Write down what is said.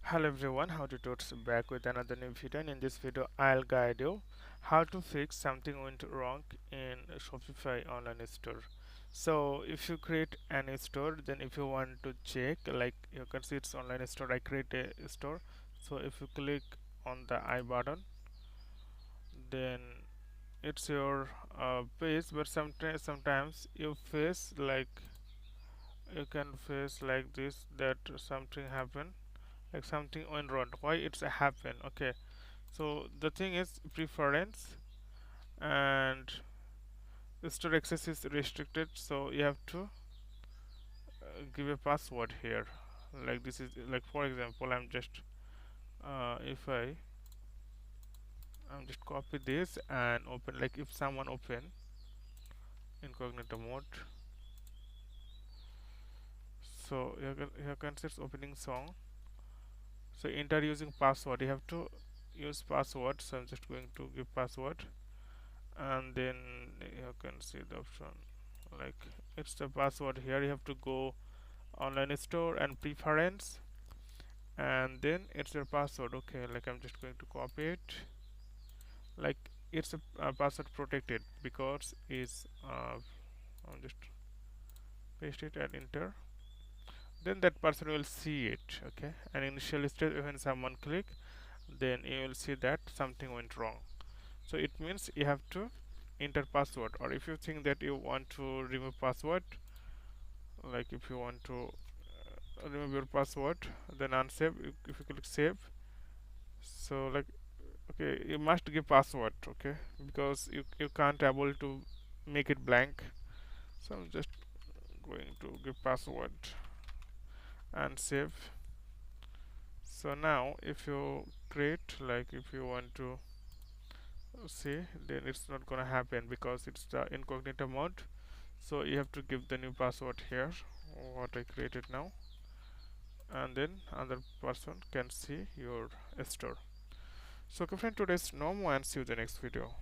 Hello everyone, how to Tuts back with another new video, and in this video I'll guide you how to fix something went wrong in Shopify online store. So if you create any store, then if you want to check, like you can see it's online store, I create a store. So if you click on the I button, then it's your page, but sometimes you face like you can face like this, that something happened, like something went wrong. Why it's happen? Okay, so the thing is preference, and the store access is restricted, so you have to give a password here. Like this is like, for example, if I'm just copy this and open, like if someone open incognito mode, so you can see it's opening song. So enter using password, you have to use password, so I'm just going to give password, and then you can see the option, like it's the password here. You have to go online store and preference, and then it's your password. Okay, like I'm just going to copy it, like it's a password protected because is I'll just paste it and enter, then that person will see it. Okay, and initial stage when someone click, then you will see that something went wrong. So it means you have to enter password, or if you think that you want to remove password, like if you want to remove your password, then unsave. If you click save, so like, okay, you must give password, okay, because you can't able to make it blank. So I'm just going to give password and save. So now if you create, like if you want to see, then it's not gonna happen because it's the incognito mode. So you have to give the new password here, what I created now, and then other person can see your store. So okay friend, today's no more, and see you in the next video.